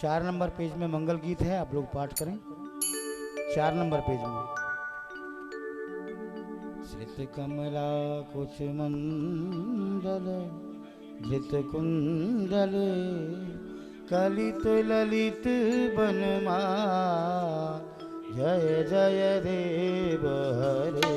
4 number page में मंगल गीत है, आप लोग पाठ करें। 4 नंबर पेज में श्रित कमला कुछ मंडल धृत कुंडल कलित ललित बनमा जय जय देव हरे।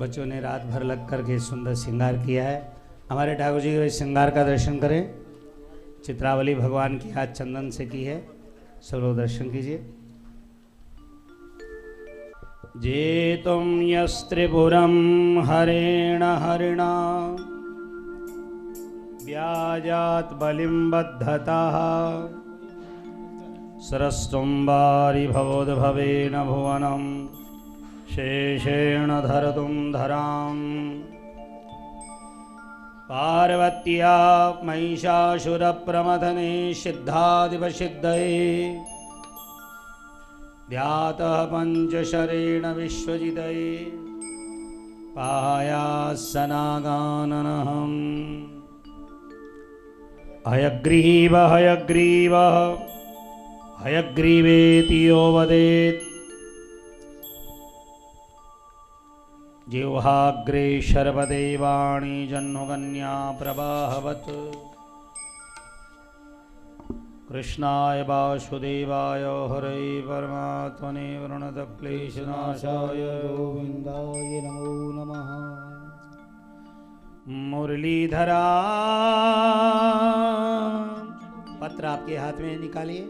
बच्चों ने रात भर लग करके सुंदर श्रृंगार किया है। हमारे ठाकुर जी के श्रृंगार का दर्शन करें। चित्रावली भगवान की आज चंदन से की है, सब लोग दर्शन कीजिए। जेतुम यस्त्रिपुरम हरेण हरिणा व्याजात् बलिं बद्धतः सरस्तुम्बारि भवोद्भवेन भुवनं शेषेण धर्तुं धराम् पार्वत्या महिषासुरप्रमथने सिद्धादिवसिद्धये ध्यातः पञ्चशरेण विश्वजितये पायासनागाननहम् हयग्रीव हयग्रीव हयग्रीवेति यो वदेत् जिह्वाग्रे शर्वदेवाणी जह्नुकन्या प्रवाहवत् कृष्णाय वासुदेवाय हरे परमात्मने प्रणतक्लेशनाशाय गोविंदाय नमो नमः। मुरलीधरा पत्र आपके हाथ में निकालिए।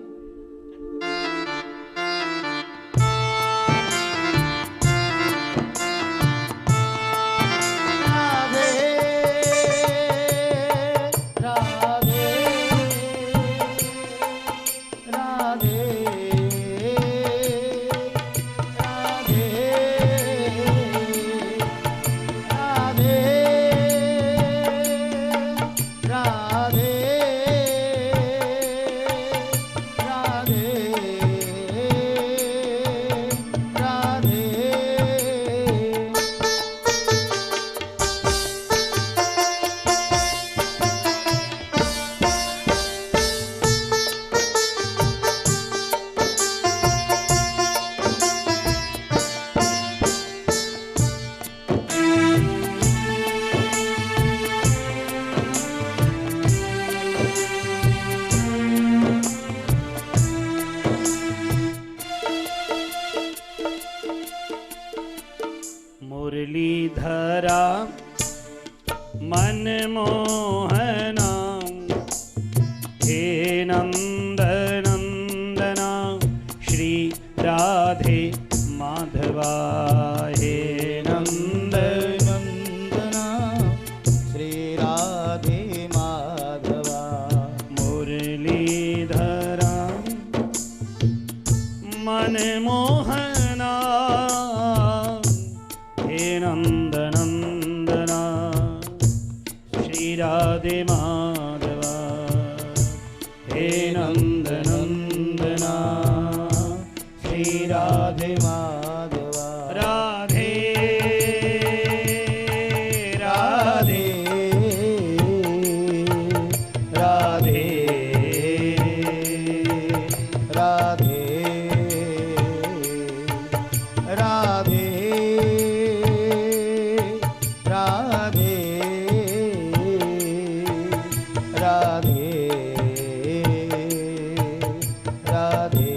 मुरलीधरा मनमोहना हे नंदनंदना श्री राधे माधवा हे नंदनंदना श्री राधे माधवा। मुरलीधरा मनमोहना हे नंदनंदना श्री राधे माधवा हे नंदनंदना श्री राधे माधवा। राधे राधे राधे राधे राधे राधे राधे राधे।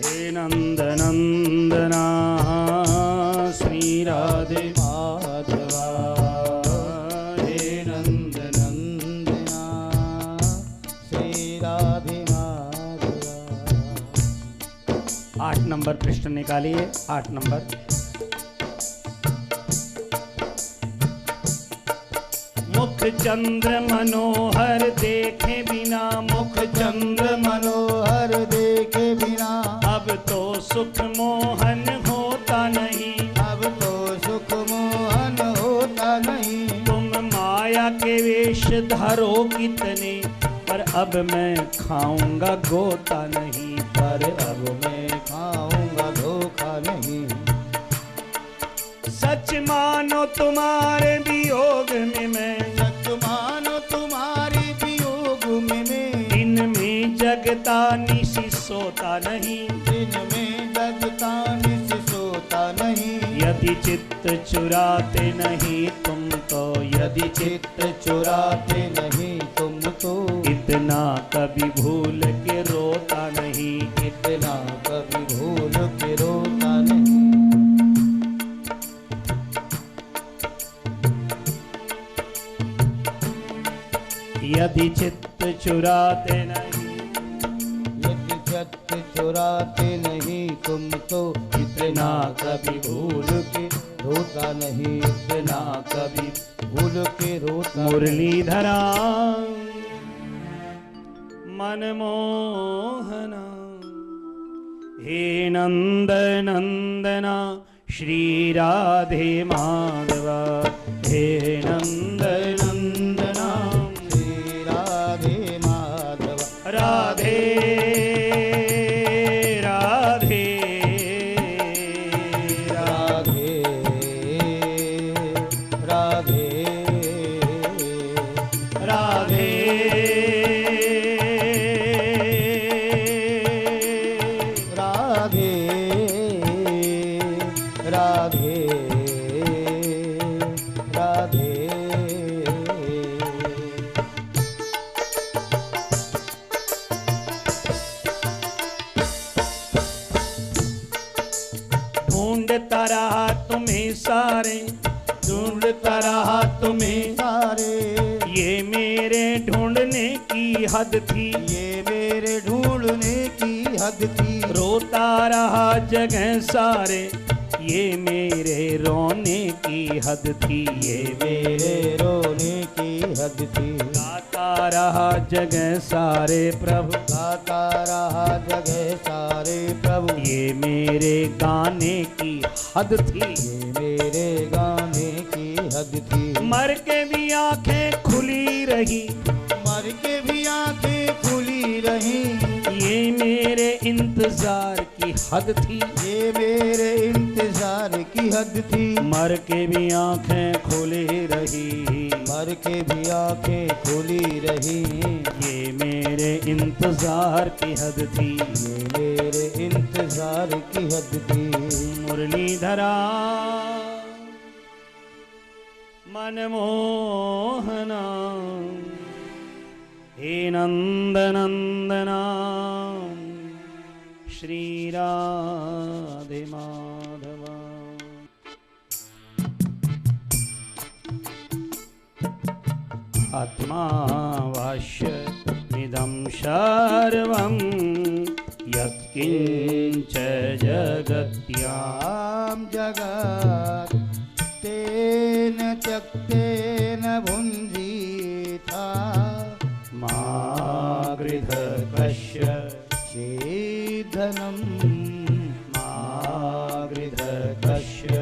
हे नंदनंदना श्री राधे माधवा हे नंदनंदना श्री राधे माधवा। 8 नंबर पृष्ठ निकालिए। 8 नंबर मुख चंद्र मनोहर देखे बिना मुख चंद्र मनोहर देखे बिना अब तो सुख मोहन होता नहीं। अब तो सुख मोहन होता नहीं। तुम माया के वेश धरो कितने पर अब मैं खाऊंगा गोता नहीं। पर अब मैं खाऊंगा धोखा नहीं। सच मानो तुम्हारे वियोग में मैं सच मानो तुम्हारे वियोग में मैं दिन में जगता निशि सोता नहीं। दिन में जगता निश सोता नहीं। यदि चित्त चुराते नहीं तुम तो यदि चित्त चुराते नहीं तुम तो इतना कभी भूल के रोता नहीं। इतना कभी भूल के रोता नहीं। यदि चित्त चुराते नहीं, यदि चित्त चुराते नहीं तुम तो इतना कभी भूल के रोता नहीं। इतना कभी भूल के रोता। मुरलीधरा मनमोहना हे नंद नंदना श्री राधे माधवा। हे नंद नंदना श्री राधे माधव। राधे राधे राधे राधे राधे राधे राधे राधे। ढूंढता रहा तुम्हें सारे, ढूंढता रहा तुम्हें सारे ये मेरे ढूंढने की हद थी। ये मेरे ढूंढने की हद थी। रोता रहा जगह सारे ये मेरे रोने की हद थी। ये मेरे रोने की हद थी। गाता रहा जगह सारे प्रभु, गाता रहा जगह सारे प्रभु। ये मेरे गाने की हद थी। ये मेरे गाने की हद थी। मर के भी आंखें खुली रही, मर के भी आंखें खुली रही। ये मेरे इंतजार की हद थी। ये मेरे इंतजार की हद थी। मर के भी आंखें खुली रही, मर के भी आंखें खुली रही। ये मेरे इंतजार की हद थी। ये मेरे इंतजार की हद थी। मुरलीधरा मनमोहना हे नंद नंदना श्री राधे माधवा। आत्मा वाष्य निदं सर्वं यत्किंच जगत्याम् जगत् तेन त्यक्तेन भुञ्जीथा मा गृध कस्य धनम् मा गृध कस्य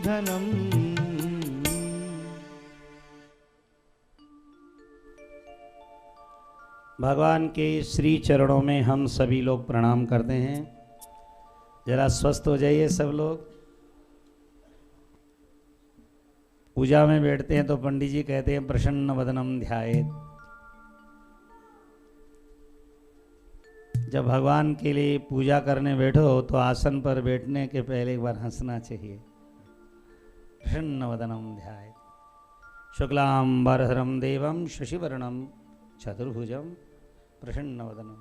धनम्। भगवान के श्री चरणों में हम सभी लोग प्रणाम करते हैं। जरा स्वस्थ हो जाइए सब लोग। पूजा में बैठते हैं तो पंडित जी कहते हैं प्रसन्न वदनम ध्यायेत। जब भगवान के लिए पूजा करने बैठो तो आसन पर बैठने के पहले एक बार हंसना चाहिए। प्रसन्न वदनम ध्यायेत। शुक्लांबरधरम देवम शशिवर्णम चतुर्भुजम प्रसन्न वदनम।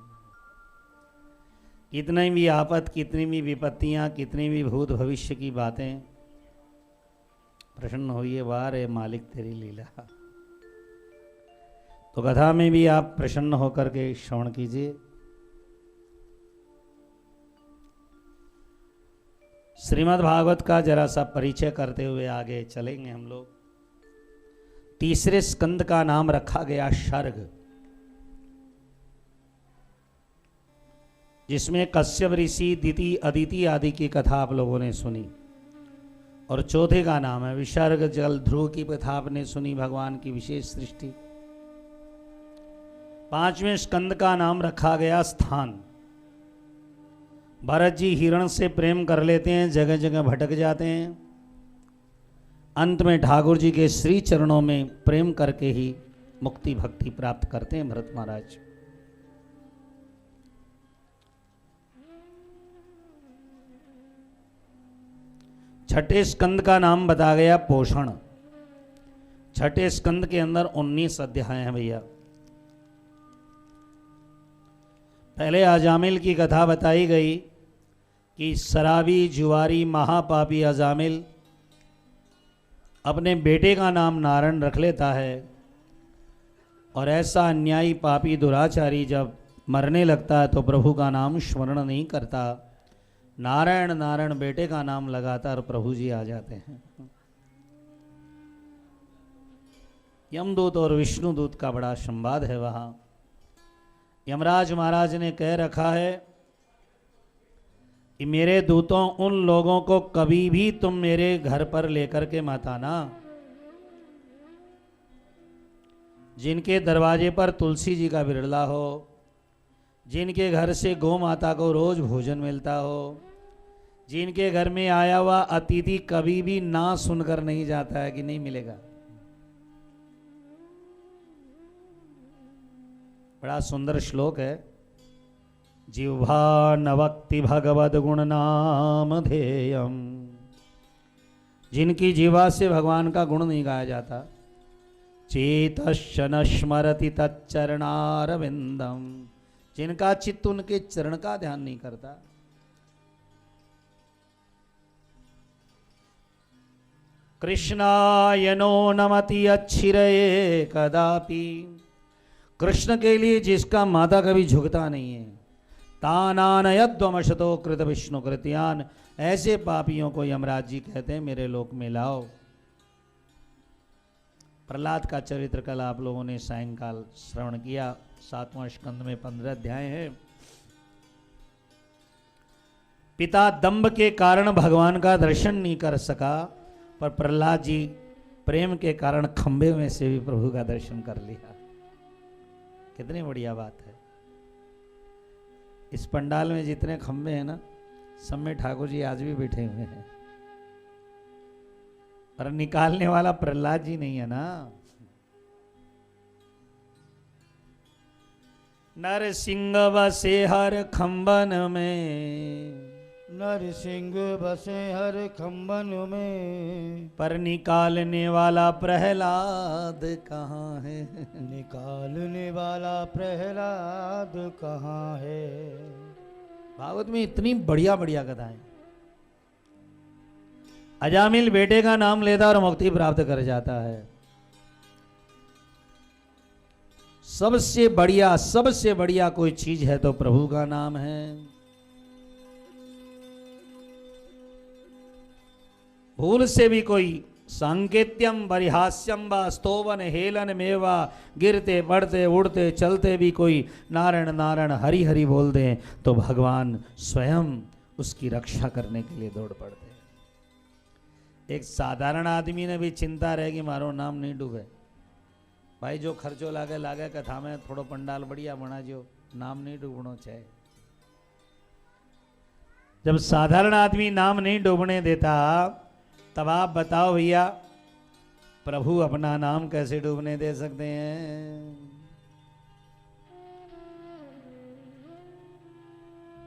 कितनी भी आपत, कितनी भी विपत्तियां, कितनी भी भूत भविष्य की बातें, प्रसन्न होइए। वाह रे मालिक तेरी लीला। तो कथा में भी आप प्रसन्न होकर के श्रवण कीजिए। श्रीमद् भागवत का जरा सा परिचय करते हुए आगे चलेंगे हम लोग। तीसरे स्कंद का नाम रखा गया सर्ग, जिसमें कश्यप ऋषि, दिति, अदिति आदि की कथा आप लोगों ने सुनी। और चौथे का नाम है विसर्ग। जल ध्रुव की कथा आपने सुनी, भगवान की विशेष सृष्टि। पांचवें स्कंद का नाम रखा गया स्थान। भरत जी हिरण से प्रेम कर लेते हैं, जगह जगह भटक जाते हैं। अंत में ठाकुर जी के श्री चरणों में प्रेम करके ही मुक्ति भक्ति प्राप्त करते हैं भरत महाराज। छठे स्कंद का नाम बता गया पोषण। छठे स्कंद के अंदर 19 अध्याय हैं भैया। पहले अजामिल की कथा बताई गई कि शराबी जुआरी महापापी अजामिल अपने बेटे का नाम नारायण रख लेता है, और ऐसा अन्यायी पापी दुराचारी जब मरने लगता है तो प्रभु का नाम स्मरण नहीं करता, नारायण नारायण बेटे का नाम लगाता और प्रभु जी आ जाते हैं। यमदूत और विष्णुदूत का बड़ा संवाद है वहाँ। यमराज महाराज ने कह रखा है कि मेरे दूतों, उन लोगों को कभी भी तुम मेरे घर पर लेकर के मत आना जिनके दरवाजे पर तुलसी जी का बिरला हो, जिनके घर से गौ माता को रोज भोजन मिलता हो, जिनके घर में आया हुआ अतिथि कभी भी ना सुनकर नहीं जाता है कि नहीं मिलेगा। बड़ा सुंदर श्लोक है। जिह्वा न वक्ति भगवद गुण नाम धेयम, जिनकी जीवा से भगवान का गुण नहीं गाया जाता। चेतश्च न स्मरति तच्चरणारविंदम, जिनका चित्त उनके चरण का ध्यान नहीं करता। कृष्णाय नो नमति अच्छिरये कदापि, कृष्ण के लिए जिसका माथा कभी झुकता नहीं है। तानानयद्वमशतो कृत विष्णु कृत्यान, ऐसे पापियों को यमराज जी कहते हैं मेरे लोक में लाओ। प्रहलाद का चरित्र कल आप लोगों ने सायंकाल श्रवण किया। 7वां स्कंद में 15 अध्याय है। पिता दंभ के कारण भगवान का दर्शन नहीं कर सका, पर प्रहलाद जी प्रेम के कारण खंबे में से भी प्रभु का दर्शन कर लिया। कितनी बढ़िया बात है। इस पंडाल में जितने खंबे हैं ना, सब में ठाकुर जी आज भी बैठे हुए हैं, पर निकालने वाला प्रहलाद जी नहीं है ना। नरसिंह बसे हर खंबन में, नरसिंह बसे हर खंबन में, पर निकालने वाला प्रहलाद कहाँ है। निकालने वाला प्रहलाद कहाँ है। भागवत में इतनी बढ़िया बढ़िया कथाएं। अजामिल बेटे का नाम लेता और मुक्ति प्राप्त कर जाता है। सबसे बढ़िया कोई चीज है तो प्रभु का नाम है। भूल से भी कोई सांकेत्यम परिहास्यम व स्तोवन हेलन मेवा, गिरते बढ़ते उड़ते चलते भी कोई नारायण नारायण हरि हरि बोल दें तो भगवान स्वयं उसकी रक्षा करने के लिए दौड़ पड़ते हैं। एक साधारण आदमी ने भी चिंता रहेगी मारो नाम नहीं डूबे। भाई जो खर्चो लागे कथा में थोड़ो पंडाल बढ़िया बना जो नाम नहीं डूबना चाहिए। जब साधारण आदमी नाम नहीं डूबने देता तब आप बताओ भैया प्रभु अपना नाम कैसे डूबने दे सकते हैं।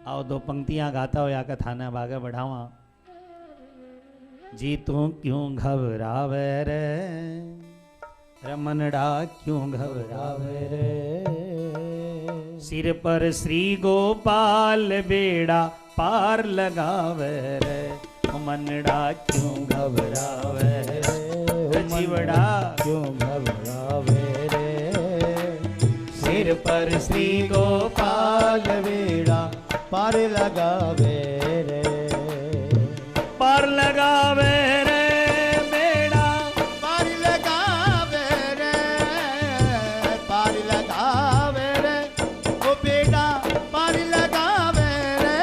आओ 2 पंक्तियां गाता हो या कथा ने आगे बढ़ावा। जी तू क्यों घबरावे रे, रमनडा क्यों घबरावे रे, सिर पर श्री गोपाल बेड़ा पार लगावे रे, मनडा क्यों घबरावे रे, जीवड़ा क्यों घबरावे रे, सिर पर श्री गोपाल बेड़ा पार लगावे रे, पार लगावे रे, बेड़ा पार लगावे रे, पार लगावे रे, ओ बेड़ा पार लगावे रे,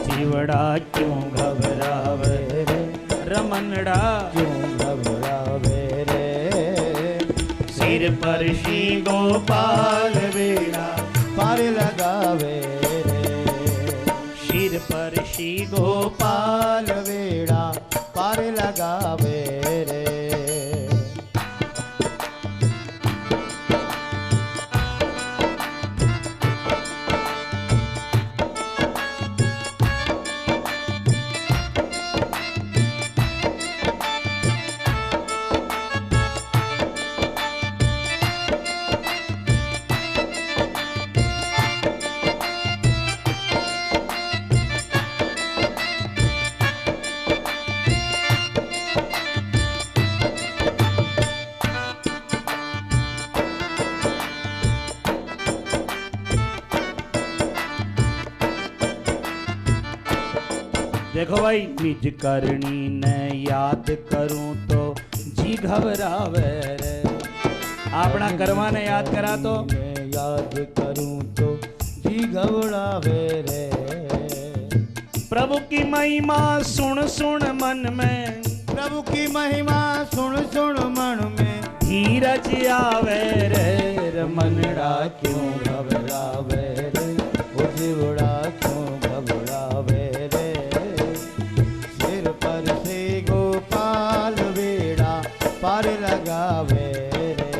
जीवड़ा क्यों घबरावे रे, रमनड़ा क्यों घबरावे रे, सिर पर श्री गोपाल बेड़ा पार लगावे रे, सिर पर श्री गोपाल पाल बेड़ा पार लगावे रे। देखो भाई, निज करनी ने याद करूं तो जी घबरावे रे। अपना कर्मा ने याद करा तो याद करूं तो जी घबरावे रे। प्रभु की महिमा सुन सुन मन में, प्रभु की महिमा सुन सुन मन में धीरज आवे रे। मनड़ा क्यों घबरावे रे, ओ जीवड़ा क्यों घबरावे रे। सिर पर से गोपाल बेड़ा पार लगावे रे।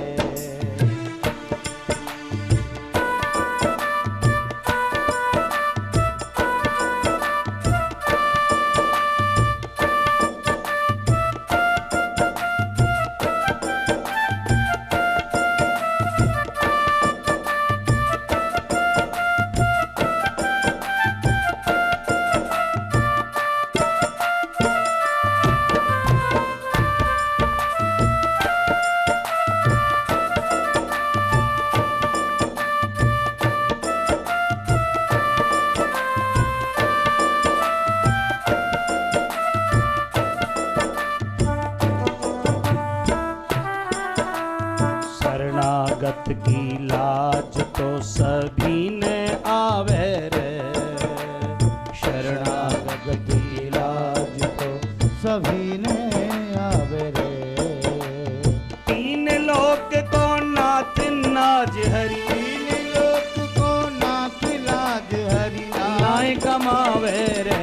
शरणागत की लाज तो सभी ने आवे रे। शरणागत की लाज तो सभी ने आवे रे। तीन लोक को नाथ नाज हरि, तीन लोक को नाथ लाज हरि नाय कमावे रे।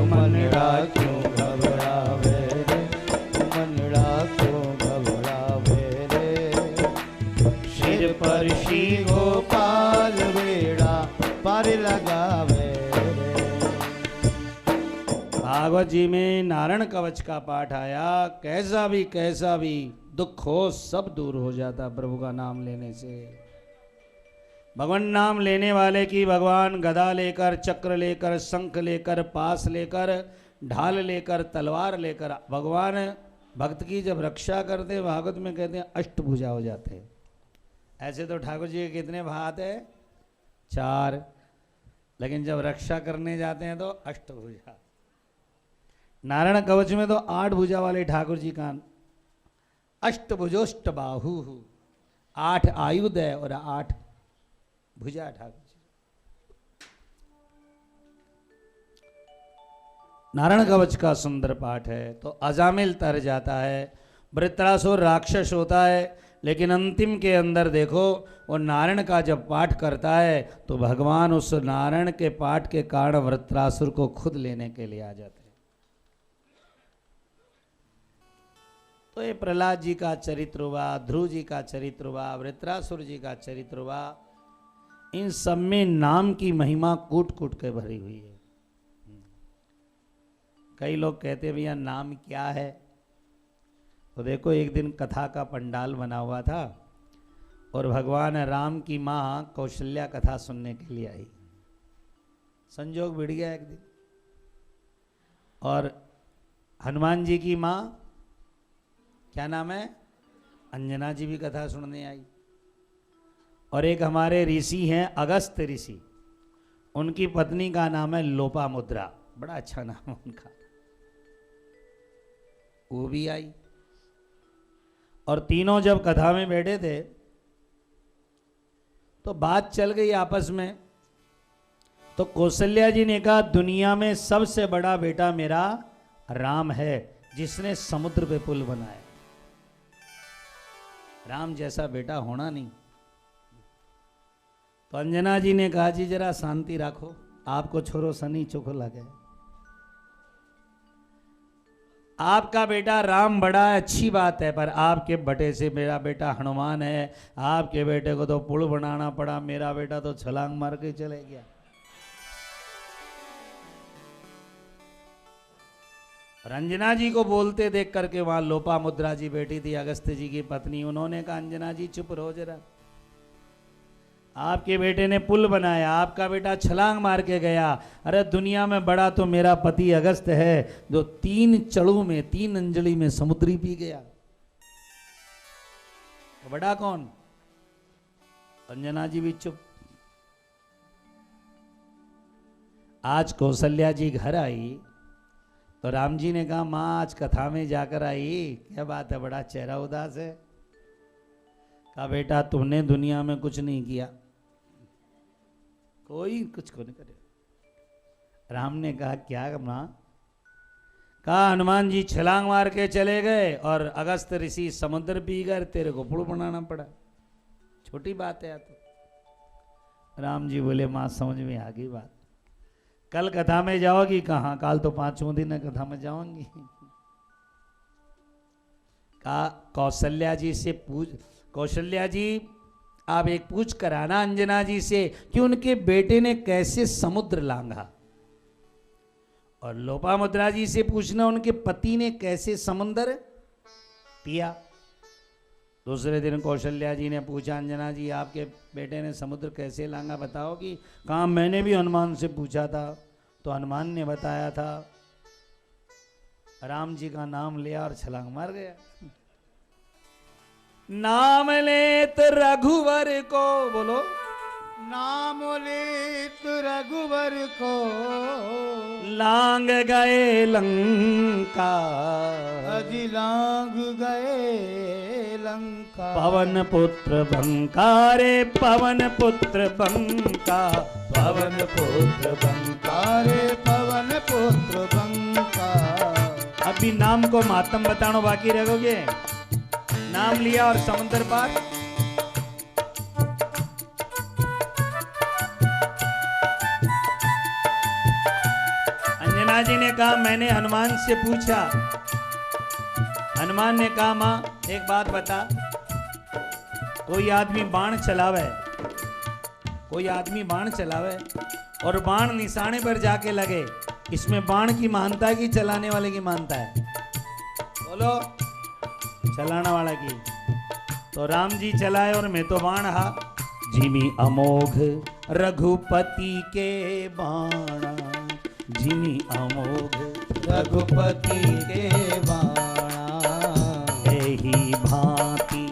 मनड़ा क्यों घबरावे रे, मनड़ा क्यों घबरावे रे। सिर पर श्री गोपाल बेड़ा पार लगावे रे। भागवत जी में नारायण कवच का पाठ आया। कैसा भी दुख हो सब दूर हो जाता प्रभु का नाम लेने से। भगवान नाम लेने वाले की भगवान गदा लेकर, चक्र लेकर, शंख लेकर, पास लेकर, ढाल लेकर, तलवार लेकर भगवान भक्त की जब रक्षा करते भागवत में कहते हैं अष्टभुजा हो जाते हैं। ऐसे तो ठाकुर जी के कितने हाथ है? 4, लेकिन जब रक्षा करने जाते हैं तो अष्टभुजा। नारायण कवच में तो 8 भुजा वाले ठाकुर जी का अष्टभुजोष्ट बाहु, 8 आयुध है और 8 भुजा ठाकुर जी। नारायण कवच का सुंदर पाठ है। तो अजामिल तर जाता है, वृत्रासुर राक्षस होता है, लेकिन अंतिम के अंदर देखो वो नारायण का जब पाठ करता है तो भगवान उस नारायण के पाठ के कारण वृत्रासुर को खुद लेने के लिए आ जाते हैं। तो ये प्रहलाद जी का चरित्र हुआ, ध्रुव जी का चरित्र हुआ, वृत्रासुर जी का चरित्र हुआ। इन सब में नाम की महिमा कूट कूट के भरी हुई है। कई लोग कहते हैं भैया नाम क्या है? तो देखो एक दिन कथा का पंडाल बना हुआ था और भगवान राम की माँ कौशल्या कथा सुनने के लिए आई। संजोग बिड़ गया एक दिन, और हनुमान जी की माँ क्या नाम है, अंजना जी भी कथा सुनने आई। और एक हमारे ऋषि हैं अगस्त ऋषि, उनकी पत्नी का नाम है लोपामुद्रा, बड़ा अच्छा नाम है उनका, वो भी आई। और तीनों जब कथा में बैठे थे तो बात चल गई आपस में। तो कौशल्या जी ने कहा दुनिया में सबसे बड़ा बेटा मेरा राम है, जिसने समुद्र पे पुल बनाया। राम जैसा बेटा होना नहीं। तो अंजना जी ने कहा जी जरा शांति रखो, आपको छोरो सनी चोखो लगे। आपका बेटा राम बड़ा है, अच्छी बात है, पर आपके बेटे से मेरा बेटा हनुमान है। आपके बेटे को तो पुल बनाना पड़ा, मेरा बेटा तो छलांग मार के चले गया। अंजना जी को बोलते देख करके वहां लोपामुद्रा जी बैठी थी, अगस्त जी की पत्नी। उन्होंने कहा अंजना जी चुप रहो जरा, आपके बेटे ने पुल बनाया, आपका बेटा छलांग मार के गया। अरे दुनिया में बड़ा तो मेरा पति अगस्त है, जो 3 चड़ों में 3 अंजलि में समुद्री पी गया। तो बड़ा कौन? अंजना जी भी चुप। आज कौशल्या जी घर आई तो राम जी ने कहा माँ आज कथा में जाकर आई, क्या बात है, बड़ा चेहरा उदास है। कहा बेटा तुमने दुनिया में कुछ नहीं किया, कोई कुछ को नहीं करे। राम ने कहा क्या माँ? कहा हनुमान जी छलांग मार के चले गए और अगस्त ऋषि समुद्र पी गए, तेरे को पुल बनाना पड़ा, छोटी बात है या तो। राम जी बोले माँ समझ में आ गई बात, कल कथा में जाओगी? कहाँ, कल तो 5वें दिन कथा में जाऊंगी। कहा कौशल्या जी से पूछ, कौशल्या जी आप एक पूछ कराना अंजना जी से कि उनके बेटे ने कैसे समुद्र लांघा, और लोपामुद्रा जी से पूछना उनके पति ने कैसे समुद्र पिया। दूसरे दिन कौशल्या जी ने पूछा अंजना जी आपके बेटे ने समुद्र कैसे लांघा बताओगी? कहा मैंने भी हनुमान से पूछा था तो हनुमान ने बताया था। राम जी का नाम लिया और छलांग मार गया। नाम लेत रघुवर को, बोलो नाम लेत रघुवर को, लांग गए लंका, अजी लांग गए लंका। पवन पुत्र बंका रे पवन पुत्र बंका, पवन पुत्र बंका रे पवन पुत्र बंका। अभी नाम को मातम बतानो बाकी रहोगे। नाम लिया और समुद्र पार। अंजना जी ने कहा मैंने हनुमान से पूछा। हनुमान ने कहा मां एक बात बता, कोई आदमी बाण चलावे, कोई आदमी बाण चलावे और बाण निशाने पर जाके लगे, इसमें बाण की महानता है कि चलाने वाले की महानता है? बोलो, चलाने वाला की। तो राम जी चलाए और मैं तो बाण हा। जिमी अमोघ रघुपति के बाणा, जिमी अमोघ रघुपति के बाणा। एही भांति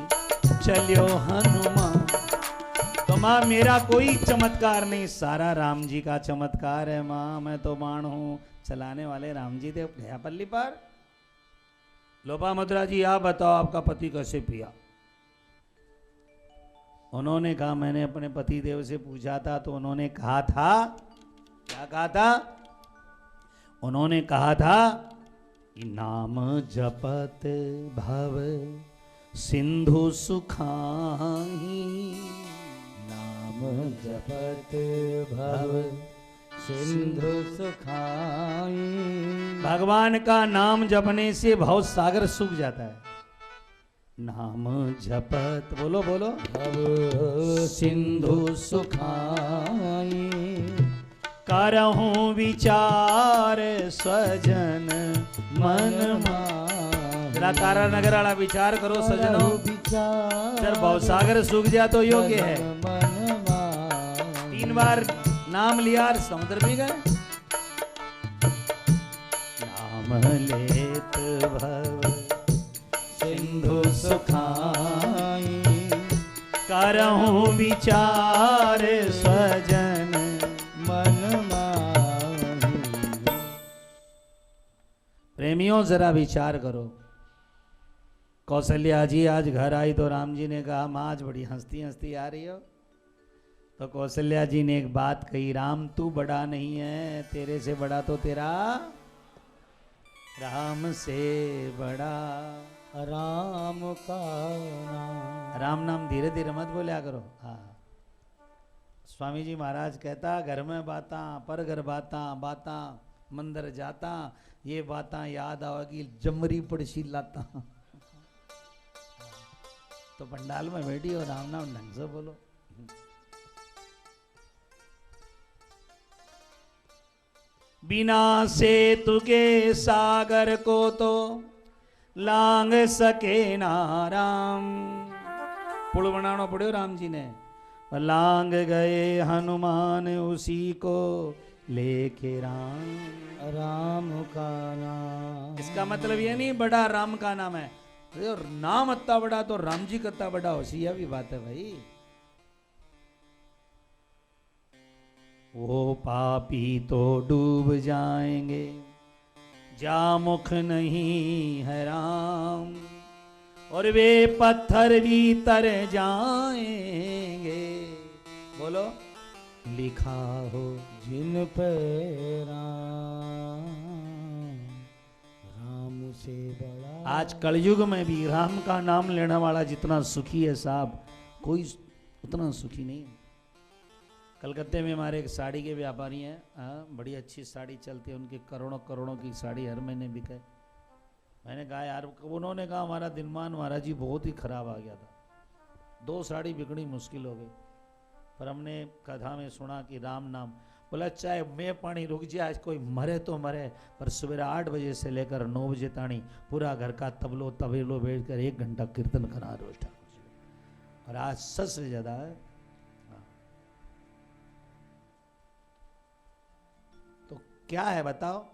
चलियो हनुमान। तो माँ मेरा कोई चमत्कार नहीं, सारा राम जी का चमत्कार है माँ, मैं तो बाण हूँ, चलाने वाले राम जी थे। गया पल्ली पर। लोपामुद्रा जी आप बताओ आपका पति कैसे पिया? उन्होंने कहा मैंने अपने पति देव से पूछा था तो उन्होंने कहा था, क्या कहा था? उन्होंने कहा था कि नाम जपत भव सिंधु सुखाही, नाम जपत भव सिंधु सुखाई। भगवान का नाम जपने से भव सागर सूख जाता है। नाम जपत, बोलो बोलो, भव सिंधु सुखाई। करहूं विचार स्वजन मन माहि। जरा तारा नगर वाला विचार करो सजनों, विचार जब भवसागर सूख जाए तो योग्य है। मन माहि। 3 बार नाम लिया और समुद्र भी गए। नाम लेत भव सिंधु सुखाई। करहूं विचार स्वजन मन माहि। प्रेमियों जरा विचार करो। कौशल्या जी आज घर आई तो राम जी ने कहा माँ आज बड़ी हंसती हंसती आ रही हो। तो कौशल्या जी ने एक बात कही, राम तू बड़ा नहीं है, तेरे से बड़ा तो तेरा राम से बड़ा राम का नाम। राम नाम धीरे धीरे मत बोलिया करो। हाँ, स्वामी जी महाराज कहता घर में बाता पर घर बाता बाता मंदिर जाता, ये बाता याद आवेगी जमरी पड़सी लाता। तो पंडाल में बैठी हो राम नाम ढंग से बोलो। बिना सेतु के सागर को तो लांग सके ना राम। पुल बनाना पड़े राम जी ने, लांग गए हनुमान उसी को लेके राम। राम का नाम। इसका मतलब ये नहीं बड़ा राम का नाम है, और नाम इतना बड़ा तो राम जी कितना बड़ा हो, यह भी बात है भाई। वो पापी तो डूब जाएंगे जा मुख नहीं है राम, और वे पत्थर भी तर जाएंगे। बोलो, लिखा हो जिन पे राम, राम से बड़ा। आज कलयुग में भी राम का नाम लेने वाला जितना सुखी है साहब, कोई उतना सुखी नहीं है। कलकत्ते में हमारे एक साड़ी के व्यापारी हैं, बड़ी अच्छी साड़ी चलती है उनकी, करोड़ों करोड़ों की साड़ी हर महीने बिके। मैंने कहा यार, उन्होंने कहा हमारा दिनमान महाराज जी बहुत ही खराब आ गया था, 2 साड़ी बिकनी मुश्किल हो गई। पर हमने कथा में सुना कि राम नाम, बोला चाहे मैं पानी रुक जाए, आज कोई मरे तो मरे, पर सवेरे 8 बजे से लेकर 9 बजे ताणी पूरा घर का तबेलो बैठ कर 1 घंटा कीर्तन करा रोज ठाकुर जी। और आज 100 से ज्यादा है। तो क्या है बताओ,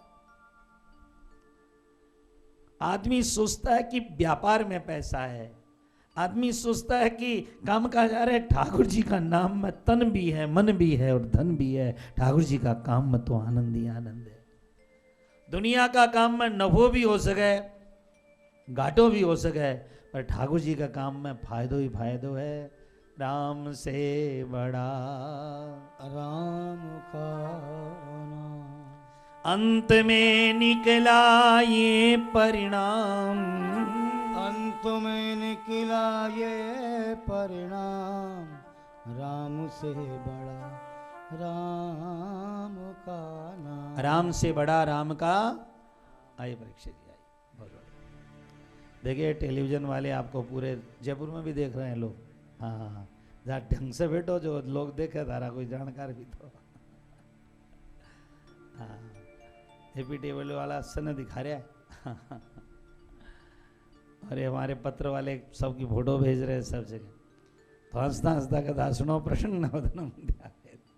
आदमी सोचता है कि व्यापार में पैसा है, आदमी सोचता है कि काम का जा रहे ठाकुर जी का नाम में तन भी है, मन भी है और धन भी है। ठाकुर जी का काम में तो आनंद ही आनंद है। दुनिया का काम में नफो भी हो सके, घाटो भी हो सके, पर ठाकुर जी का काम में फायदो ही फायदो है। राम से बड़ा राम का नाम, अंत में निकला ये परिणाम, अंत में निकला ये परिणाम, राम से बड़ा राम का नाम। राम से बड़ा राम का, आइए परीक्षा जी, आइए, बहुत बढ़िया। देखिए टेलीविजन वाले आपको पूरे जयपुर में भी देख रहे हैं लोग। हाँ हाँ हाँ, जरा ढंग से बैठो, जो लोग देखे तारा कोई जानकार भी तो। हाँ, हैप्पी टेबल वाला सन दिखा रहा है। अरे हमारे पत्र वाले सबकी फोटो भेज रहे हैं सब जगह। तो हंसता हंसता कथा सुनो, प्रसन्न वदनम ध्यायेत्।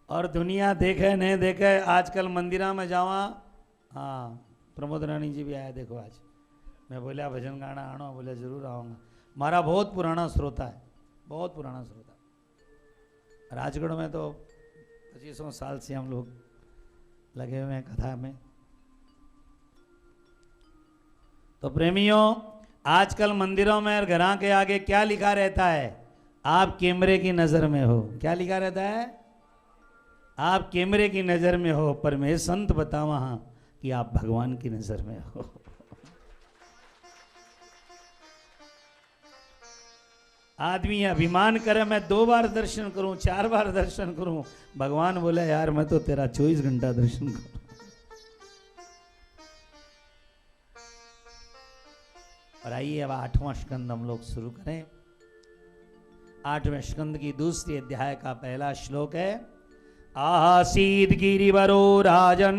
और दुनिया देखे नहीं देखे, आजकल मंदिरा में जावा। हाँ, प्रमोद रानी जी भी आया देखो आज। मैं बोला भजन गाना आनो, बोले जरूर आऊँगा। हमारा बहुत पुराना श्रोता है, बहुत पुराना श्रोता। राजगढ़ में तो 25 साल से हम लोग लगे हुए हैं कथा में। तो प्रेमियों, आजकल मंदिरों में और घरों के आगे क्या लिखा रहता है? आप कैमरे की नजर में हो। क्या लिखा रहता है? आप कैमरे की नजर में हो, पर मैं संत बतावा हाँ कि आप भगवान की नजर में हो। आदमी अभिमान करे मैं 2 बार दर्शन करूं, 4 बार दर्शन करूं, भगवान बोले यार मैं तो तेरा 24 घंटा दर्शन करूं। और आइए अब 8वां स्कंद हम लोग शुरू करें। 8वें स्कंद की दूसरी अध्याय का पहला श्लोक है। आसीद गिरिवरो राजन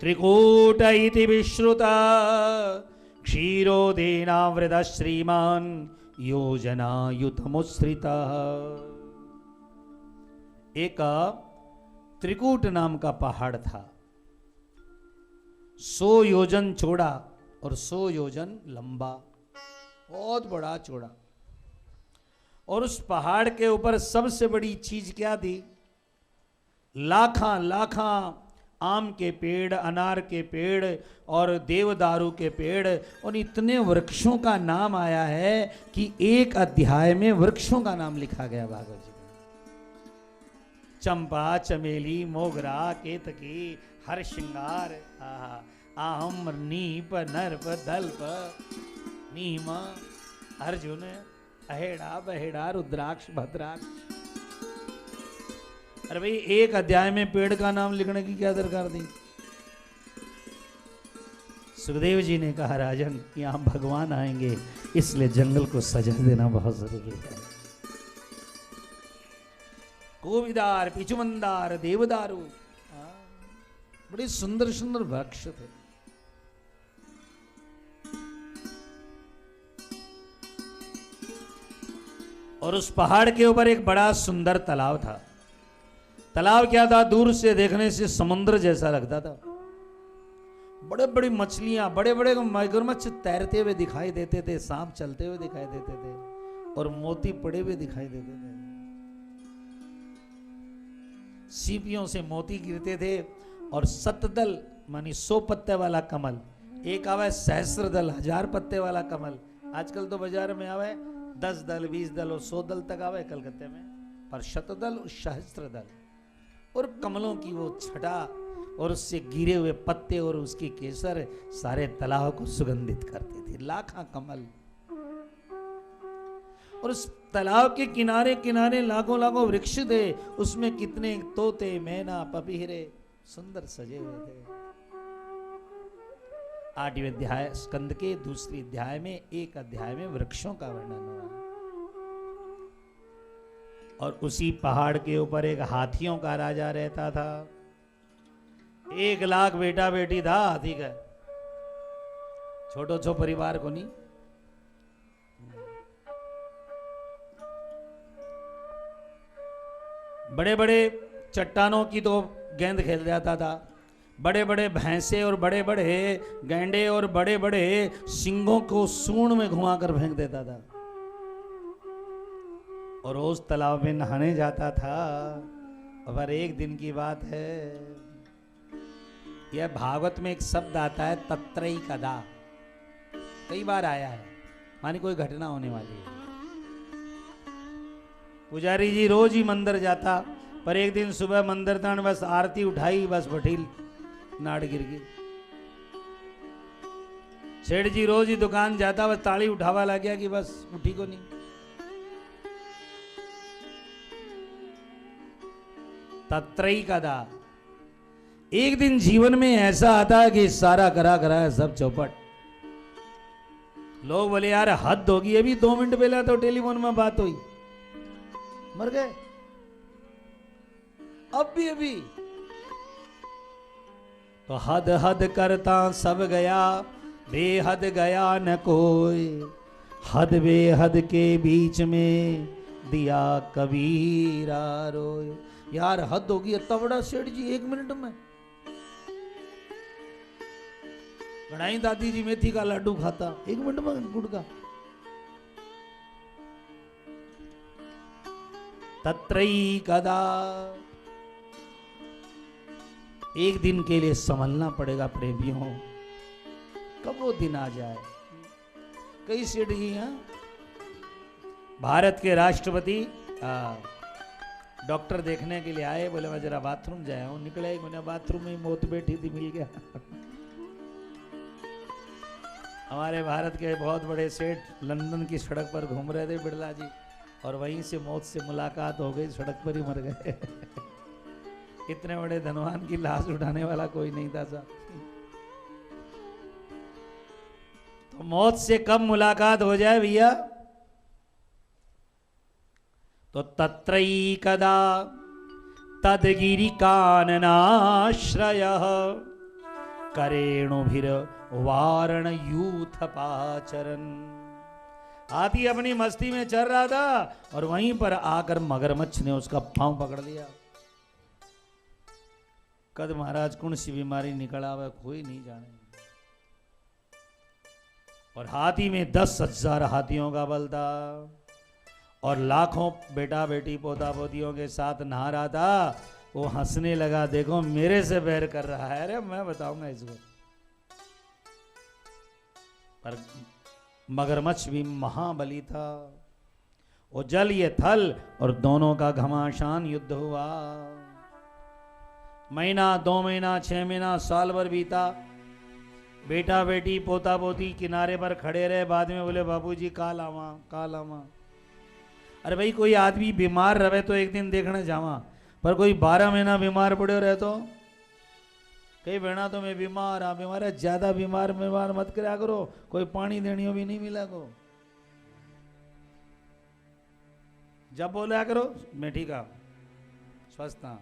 त्रिकूट इति विश्रुता क्षीरोदेनावृत श्रीमान योजनायुतमुश्रिता। एक त्रिकूट नाम का पहाड़ था, 100 योजन चौड़ा और 100 योजन लंबा, बहुत बड़ा चौड़ा। और उस पहाड़ के ऊपर सबसे बड़ी चीज क्या थी? लाखा लाखा आम के पेड़, अनार के पेड़ और देवदारू के पेड़, और इतने वृक्षों का नाम आया है कि एक अध्याय में वृक्षों का नाम लिखा गया भागवत जी में। चंपा, चमेली, मोगरा, केतकी, हर श्रृंगार, आहम, नीप, नर्प, दल्प, नीम, अर्जुन, अहेड़ा, बहेड़ा, रुद्राक्ष, भद्राक्ष। अरे भाई, एक अध्याय में पेड़ का नाम लिखने की क्या दरकार थी? सुखदेव जी ने कहा राजन यहां भगवान आएंगे, इसलिए जंगल को सजा देना बहुत जरूरी है। कोविदार, पिचुमंदार, देवदारू, बड़े सुंदर सुंदर वृक्ष थे। और उस पहाड़ के ऊपर एक बड़ा सुंदर तालाब था। तालाब क्या था? दूर से देखने से समुद्र जैसा लगता था। बड़े बड़ी मछलियां, बड़े बड़े मगरमच्छ तैरते हुए दिखाई देते थे, सांप चलते हुए दिखाई देते थे, और मोती पड़े हुए दिखाई देते थे। सीपियों से मोती गिरते थे और सतदल मानी 100 पत्ते वाला कमल, एक आवे सहस्त्रदल 1000 पत्ते वाला कमल। आजकल तो बाजार में आवे 10 दल 20 दल और 100 दल तक आवे कलकत्ते में, पर शतदल और सहस्त्रदल और कमलों की वो छटा और उससे गिरे हुए पत्ते और उसकी केसर सारे तालाब को सुगंधित करते थे। लाखा कमल, और उस तालाब के किनारे किनारे लाखों लाखों वृक्ष थे, उसमें कितने तोते मैना पपीहरे सुंदर सजे हुए थे। 8वें अध्याय स्कंद के दूसरी अध्याय में एक अध्याय में वृक्षों का वर्णन हुआ, और उसी पहाड़ के ऊपर एक हाथियों का राजा रहता था। 1 लाख बेटा बेटी था हाथी का, छोटो छो परिवार को नहीं। बड़े बड़े चट्टानों की तो गेंद खेल जाता था, बड़े बड़े भैंसे और बड़े बड़े गैंडे और बड़े बड़े सिंगों को सूंड में घुमा कर फेंक देता था, और उस तालाब में नहाने जाता था। पर एक दिन की बात है, यह भागवत में एक शब्द आता है तत्रई कदा, कई बार आया है, मानी कोई घटना होने वाली है। पुजारी जी रोज ही मंदिर जाता, पर एक दिन सुबह मंदिर तान बस आरती उठाई, बस भटील नाड़ गिर गई। सेठ जी रोज ही दुकान जाता, बस ताली उठावा लग गया कि बस उठी को नहीं। तत्रई कदा, एक दिन जीवन में ऐसा आता है कि सारा करा करा है सब चौपट। लोग बोले यार हद होगी, अभी 2 मिनट पहले तो टेलीफोन में बात हुई, मर गए, अब भी अभी तो हद हद करता सब गया, बेहद गया न कोई, हद बेहद के बीच में दिया कबीरा रोए। यार हद होगी, इतना बड़ा सेठ जी 1 मिनट में। गणाई दादी जी मेथी का लड्डू खाता 1 मिनट में गुड़ का। तत्रई कदा, एक दिन के लिए संभलना पड़ेगा प्रेमियों, कब वो दिन आ जाए। कई सेठ जी हैं, भारत के राष्ट्रपति डॉक्टर देखने के लिए आए, बोले मैं जरा बाथरूम जाया हूं, निकले, मैंने बाथरूम में मौत बैठी थी, मिल गया। हमारे भारत के बहुत बड़े सेठ लंदन की सड़क पर घूम रहे थे बिड़ला जी, और वहीं से मौत से मुलाकात हो गई, सड़क पर ही मर गए। इतने बड़े धनवान की लाश उठाने वाला कोई नहीं था साहब। तो मौत से कब मुलाकात हो जाए भैया, तो तत्रई कदा तदगिरि काननाश्रयः करेणुभिर वारण यूथ पाचरन। हाथी अपनी मस्ती में चल रहा था और वहीं पर आकर मगरमच्छ ने उसका पांव पकड़ लिया। कद महाराज कौन सी बीमारी निकल आवे कोई नहीं जाने। और हाथी में 10,000 हाथियों का बल था और लाखों बेटा बेटी पोता पोतियों के साथ नहा रहा था। वो हंसने लगा, देखो मेरे से बैर कर रहा है, अरे मैं बताऊंगा इसको। पर मगरमच्छ भी महाबली था। वो जल ये थल और दोनों का घमासान युद्ध हुआ। महीना 2 महीना 6 महीना साल भर बीता। बेटा बेटी पोता पोती किनारे पर खड़े रहे। बाद में बोले बाबूजी काल आवा काल आवा। अरे भाई कोई आदमी बीमार रहे तो एक दिन देखने जावा, पर कोई 12 महीना बीमार पड़े रहे तो कई बहना तो मैं बीमार हाँ बीमार है। ज्यादा बीमार मत करा करो, कोई पानी देनी भी नहीं मिला को। जब बोला करो मैं ठीक हूं स्वस्थ हाँ।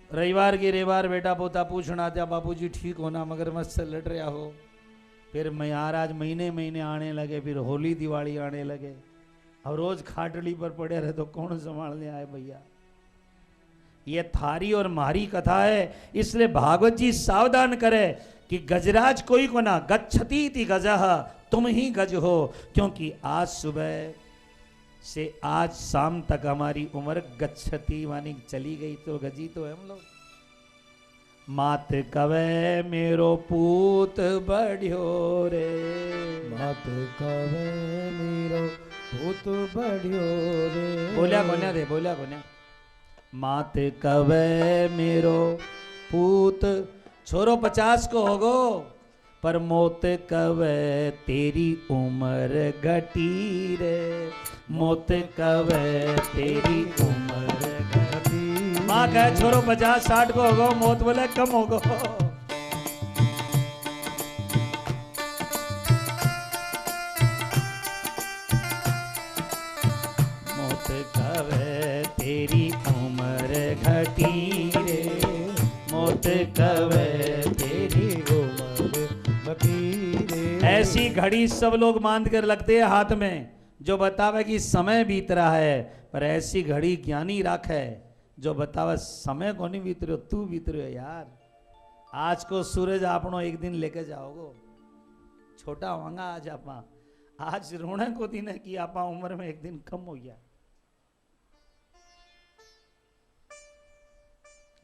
रविवार की रेवार बेटा पोता पूछना था बाबूजी ठीक होना, मगरमच्छ से लड़ रहा हो। फिर महाराज महीने महीने आने लगे, फिर होली दिवाली आने लगे। अब रोज खाटली पर पड़े रहे तो कौन संभालने आए भैया। ये थारी और मारी कथा है, इसलिए भागवत जी सावधान करे कि गजराज कोई को ना गच्छति इति गजः, तुम ही गज हो। क्योंकि आज सुबह से आज शाम तक हमारी उम्र गच्छती मानी चली गई तो गजी तो है हम लोग। मात कवे मेरो पूत बढ़ियो रे, मात कवे मेरो पूत बढ़ियो रे। बोलिया कोन्या दे, बोलिया कोन्या। मात कवे मेरो पूत छोरो 50 को होगो, पर मोत कवे तेरी उम्र घटी रे, मोत कवे तेरी उम्र घटी। माँ कहे छोरो 50-60 को होगो, मोत बोले कम होगो। मोत कवे तेरी उम्र घटी रे, मोत कवे तेरी उम्र घटी रे। ऐसी घड़ी सब लोग बांध कर लगते हैं हाथ में जो बतावे कि समय बीत रहा है, पर ऐसी घड़ी ज्ञानी राखे जो बतावे समय को नहीं बीत रहो, तू बीत रहे हो यार। आज को सूरज आपनो एक दिन लेके जाओगो, छोटा होगा आज आपा, आज रोने को दिन है कि आपा उम्र में एक दिन कम हो गया।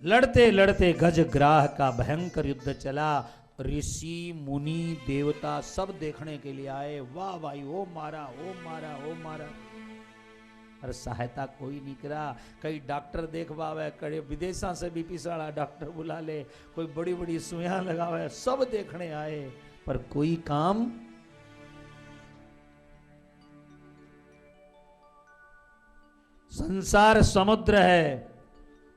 लड़ते लड़ते गज ग्राह का भयंकर युद्ध चला। ऋषि मुनि देवता सब देखने के लिए आए। वाह भाई, ओ मारा, ओ मारा, ओ मारा, पर सहायता कोई नहीं करा। कई डॉक्टर देख पावे, कई विदेशा से भी पिसाड़ा डॉक्टर बुला ले, कोई बड़ी बड़ी सुइयां लगावे, सब देखने आए, पर कोई काम। संसार समुद्र है,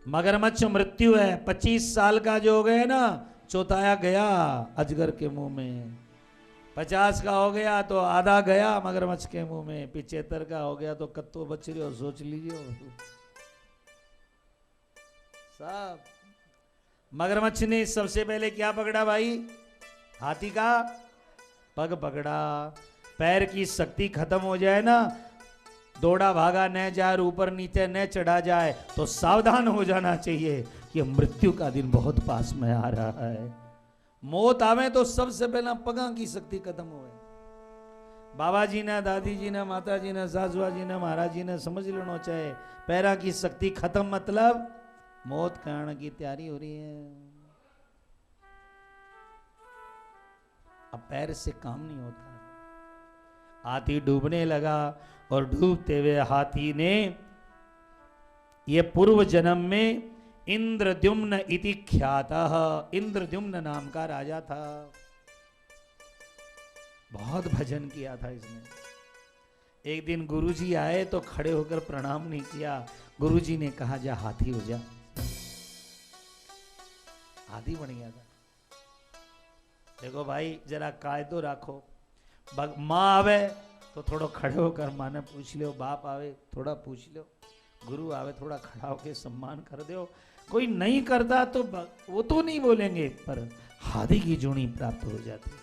मगरमच्छ मृत्यु है। 25 साल का जो हो गए ना, चौथाया गया अजगर के मुंह में। 50 का हो गया तो आधा गया मगरमच्छ के मुंह में। 75 का हो गया तो कत्तो बच रहे हो, सोच लीजिए। सब मगरमच्छ ने सबसे पहले क्या पकड़ा भाई? हाथी का पग पकड़ा। पैर की शक्ति खत्म हो जाए ना, दौड़ा भागा न जाए, ऊपर नीचे न चढ़ा जाए, तो सावधान हो जाना चाहिए कि मृत्यु का दिन बहुत पास में आ रहा है। मौत आवे तो सबसे पहला पगा की शक्ति खत्म हो। बाबा जी ने, दादी जी ने, माता जी ने, सासुआ जी ने, महाराज जी ने समझ लेना चाहिए, पैरा की शक्ति खत्म मतलब मौत कारण की तैयारी हो रही है। अब पैर से काम नहीं होता। हाथी डूबने लगा और डूबते हुए हाथी ने ये पूर्व जन्म में इंद्रद्युम्न इति ख्यातः, इंद्रद्युम्न नाम का राजा था। बहुत भजन किया था इसने। एक दिन गुरुजी आए तो खड़े होकर प्रणाम नहीं किया। गुरुजी ने कहा जा हाथी हो जा। हाथी बन गया था। देखो भाई जरा कायदो रखो। माँ आवे तो थोड़ा खड़े होकर माँ ने पूछ लो, बाप आवे थोड़ा पूछ लो, गुरु आवे थोड़ा खड़ा होकर सम्मान कर दो। कोई नहीं करता तो वो तो नहीं बोलेंगे, पर हाथी की जूनी प्राप्त हो जाती है।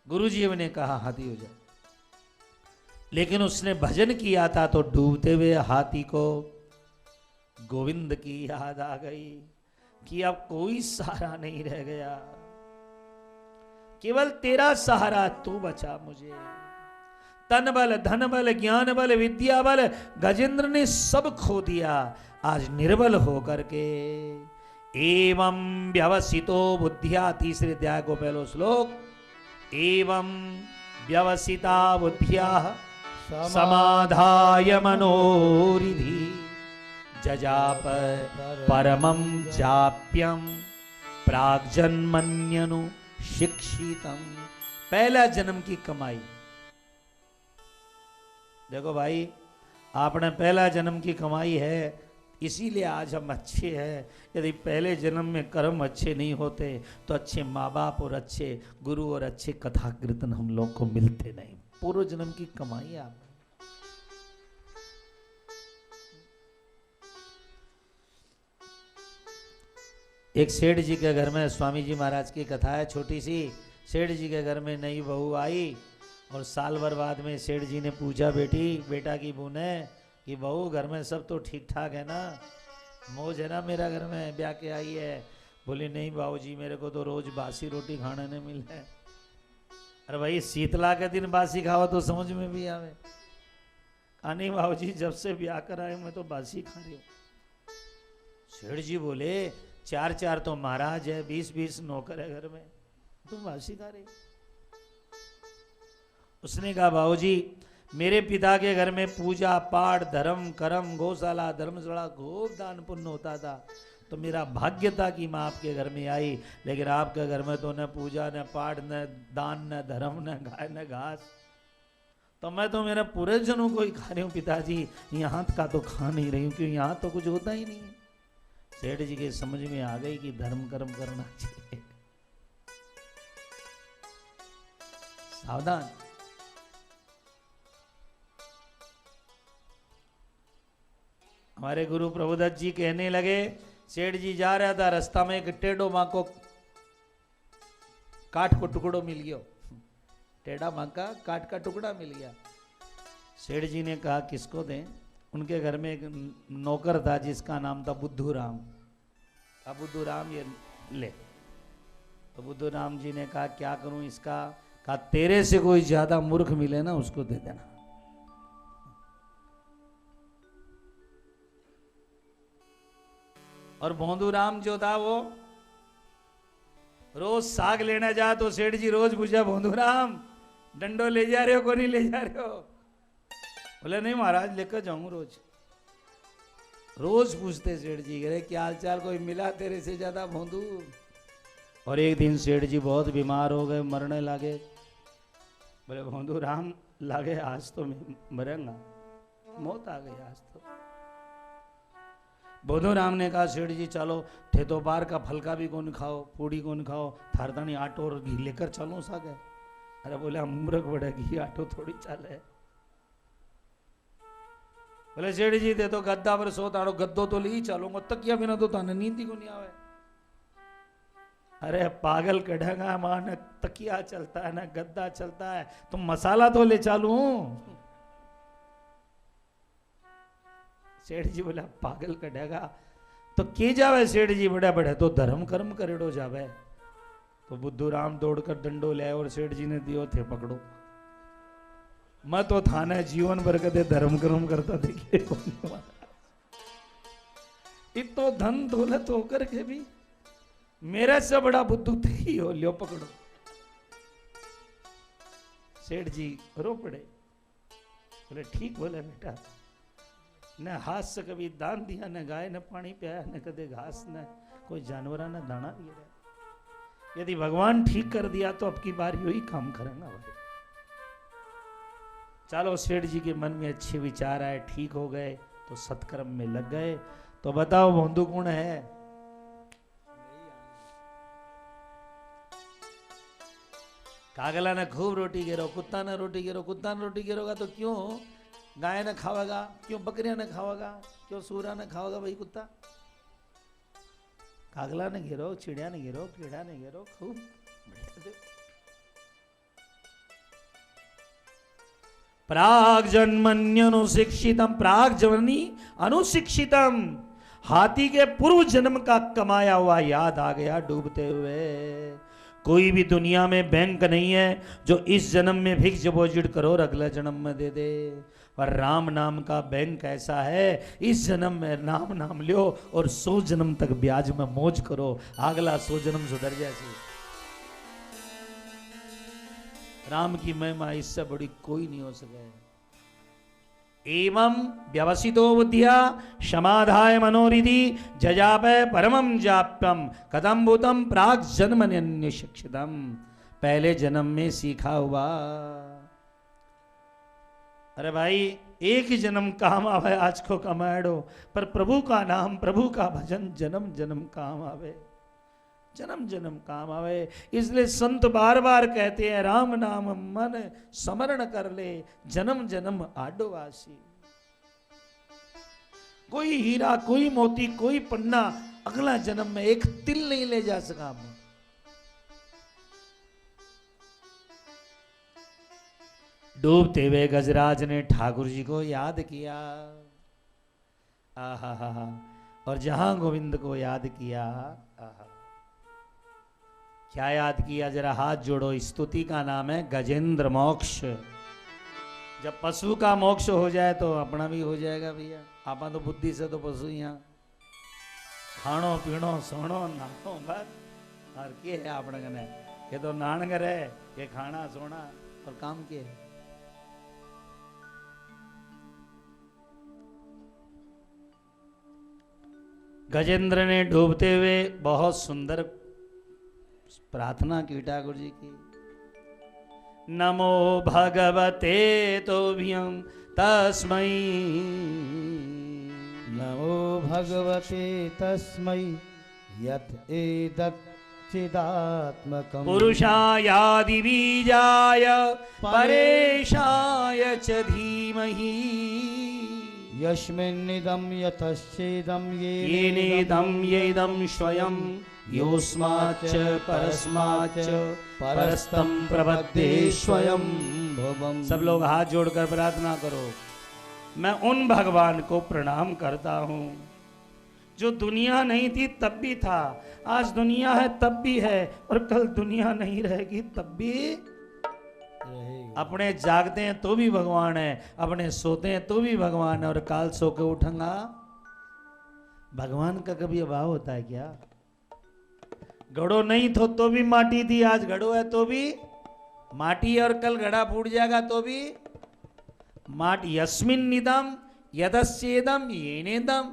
गुरुजी ने कहा हाथी हो जा, लेकिन उसने भजन किया था तो डूबते हुए हाथी को गोविंद की याद आ गई कि अब कोई सहारा नहीं रह गया, केवल तेरा सहारा, तू बचा मुझे। तन बल, धन बल, ज्ञान बल, विद्या बल गजेंद्र ने सब खो दिया। आज निर्बल होकर के एवं व्यवसितो बुद्धिया, तीसरे अध्याय को पहलो श्लोक, एवं व्यवसिता बुद्धिया समाधाय मनोरिधि जजाप परमं जाप्यम प्राग्जन्मन्यनु शिक्षितम। पहला जन्म की कमाई। देखो भाई, आपने पहला जन्म की कमाई है, इसीलिए आज हम अच्छे हैं। यदि पहले जन्म में कर्म अच्छे नहीं होते तो अच्छे माँ बाप और अच्छे गुरु और अच्छे कथा कीर्तन हम लोग को मिलते नहीं। पूर्व जन्म की कमाई है आप। एक सेठ जी के घर में स्वामी जी महाराज की कथा है छोटी सी। सेठ जी के घर में नई बहू आई और साल भर बाद में सेठ जी ने पूछा बेटा की बहू ने कि बहू घर में सब तो ठीक ठाक है ना, मौज है ना मेरा घर में, ब्याह के आई है? बोली नहीं बाबूजी, मेरे को तो रोज बासी रोटी खाने ने मिले। अरे भाई शीतला के दिन बासी खाओ तो समझ में भी आवे। नहीं बाबू जी जब से ब्याह कर आए मैं तो बासी खा रही हूँ। सेठ जी बोले 4 तो महाराज है, 20 नौकर है घर में, तुम बासी खा रहे हो। उसने कहा बाबूजी मेरे पिता के घर में पूजा पाठ धर्म कर्म गौशाला धर्मशाला खूब दान पुण्य होता था, तो मेरा भाग्य था कि मैं आपके घर में आई, लेकिन आपके घर में तो न पूजा न पाठ न दान न धर्म न गाय न घास, तो मैं तो मेरा पूरे जनों को ही खा रही हूँ पिताजी, यहाँ का तो खा नहीं रही हूँ क्यों यहाँ तो कुछ होता ही नहीं है। सेठ जी के समझ में आ गई कि धर्म कर्म करना चाहिए। सावधान। हमारे गुरु प्रभुदत्त जी कहने लगे, सेठ जी जा रहा था रास्ता में एक टेढ़ो माको काठ को टुकड़ो मिल गया, टेढ़ा माका काठ का टुकड़ा मिल गया। सेठ जी ने कहा किसको दें। उनके घर में एक नौकर था जिसका नाम था बुद्धू राम। अब बुद्धू राम ये ले, तो बुद्धू राम जी ने कहा क्या करूं इसका। कहा तेरे से कोई ज्यादा मूर्ख मिले ना उसको दे देना। और भोंदू राम जो था वो रोज साग लेना जा तो सेठ जी रोज पूछा भोंदू राम डंडो ले जा रहे हो को नहीं ले जा रहे हो। बोले नहीं महाराज लेकर जाऊं रोज। रोज पूछते सेठ जी अरे क्या हाल चाल कोई मिला तेरे से ज्यादा भोंदू। और एक दिन सेठ जी बहुत बीमार हो गए मरने लगे। बोले भोंदू राम लागे आज तो मरेगा, मौत आ गई आज तो। भोंदू राम ने कहा सेठ जी चलो ठेतो बार का फलका भी कौन खाओ पूड़ी कौन खाओ थारदानी आटो और घी लेकर चलो सागे। अरे बोले हम मूर्ख बड़े घी आटो थोड़ी चाले। बोले सेठ जी दे तो गद्दा पर सो ताड़ो गद्दो तो ली चलूंगा तकिया बिना तो ताने नींद ही को नहीं आवे। अरे पागल कढ़ेगा मां न तकिया चलता है न गद्दा चलता है, तुम मसाला तो ले चालू। सेठ जी बोला पागल कढ़ेगा तो के जावे सेठ जी बड़े बड़े तो धर्म कर्म करेड़ो जावे। तो बुद्धू राम दौड़कर डंडो ले और सेठ जी ने दियो थे पकड़ो। मैं तो थाने जीवन भर कदे धर्म कर्म करता देखिए। इतो धन दौलत होकर के भी मेरे से बड़ा बुद्धू थे ही हो, लियो पकड़ो। सेठ जी रो पड़े। बोले ठीक बोले बेटा, न हाथ से कभी दान दिया न गाय न पानी पिया न कदे घास न कोई जानवर न दाना दिया। यदि भगवान ठीक कर दिया तो अब की बार यही काम करेंगे भाई। चलो सेठ जी के मन में अच्छे विचार आए, ठीक हो गए तो सत्कर्म में लग गए। तो बताओ भोंदू कौन है। कागला ने खूब रोटी गिरो, कुत्ता ने रोटी गिरो। कुत्ता ने रोटी गिरोगा तो क्यों गाय ने खावेगा, क्यों बकरियां ने खावेगा, क्यों सूरा ने खावेगा भाई कुत्ता। कागला ने गिरो, चिड़िया ने गिरो, कीड़ा ने गिरो, खूब प्राग जन्मन्यनुशिक्षितम, प्राग जननी अनुशिक्षितम। हाथी के पूर्व जन्म का कमाया हुआ याद आ गया डूबते हुए। कोई भी दुनिया में बैंक नहीं है जो इस जन्म में फिक्स डिपॉजिट करो और अगले जन्म में दे दे। पर राम नाम का बैंक ऐसा है, इस जन्म में नाम नाम लो और 100 जन्म तक ब्याज में मौज करो, अगला 100 जन्म सुधर जाए। राम की महिमा इससे बड़ी कोई नहीं हो सके। एवं व्यवसितो बुद्धिया समाधाय मनोरिधि जजापे परमं जाप्यम कदम भूतम प्राग जन्म शिक्षितम। पहले जन्म में सीखा हुआ। अरे भाई एक ही जन्म काम आवे आज को कमाएड़ो, पर प्रभु का नाम प्रभु का भजन जन्म जन्म काम आवे, जन्म जन्म काम आवे। इसलिए संत बार बार कहते हैं राम नाम मन स्मरण कर ले जन्म जन्म आडोवासी। कोई हीरा कोई मोती कोई पन्ना अगला जन्म में एक तिल नहीं ले जा सका। डूबते हुए गजराज ने ठाकुर जी को याद किया। आहा हा। और जहां गोविंद को याद किया, आहा क्या याद किया? जरा हाथ जोड़ो। स्तुति का नाम है गजेंद्र मोक्ष। जब पशु का मोक्ष हो जाए तो अपना भी हो जाएगा भैया। आपा तो बुद्धि से तो पशु यहाँ खाणो पीणो सोणो नानो बस और के है अपने कने ये तो नान करे ये खाना सोना और काम के है। गजेंद्र ने डूबते हुए बहुत सुंदर प्रार्थना की ठाकुर जी की। नमो भगवते तोभ्यं तस्मै, नमो भगवते तस्मै यत् एतत् चिदात्मकम् पुरुषायादि बीजाय परेशाय च धीमहि यस्मिन्निदं यतश्चेदं येनेदं येदं स्वयं योऽस्माच्च परस्माच्च परस्तं प्रपद्ये स्वयं भवम्। सब लोग हाथ जोड़कर प्रार्थना करो। मैं उन भगवान को प्रणाम करता हूँ जो दुनिया नहीं थी तब भी था, आज दुनिया है तब भी है और कल दुनिया नहीं रहेगी तब भी रहेगा। अपने जागते हैं तो भी भगवान है, अपने सोते हैं तो भी भगवान है और काल सो के उठूंगा। भगवान का कभी अभाव होता है क्या? घड़ो नहीं तो भी माटी थी, आज घड़ो है तो भी माटी है और कल घड़ा फूट जाएगा तो भी माटी। यस्मिन निदम यदस्येदम येनेदम,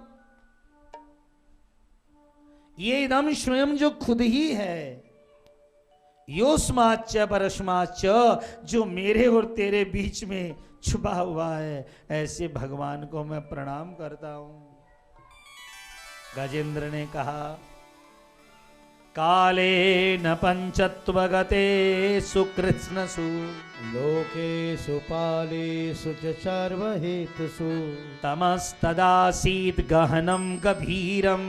ये इदम स्वयं जो खुद ही है। योस्माच्च परस्माच्च, जो मेरे और तेरे बीच में छुपा हुआ है, ऐसे भगवान को मैं प्रणाम करता हूं। गजेंद्र ने कहा काले न पंचत्वगते सुकृत्स्नसु लोकेषु पालेषु च सर्वहेतुषु तमस्तदासीत् गहनं गभीरं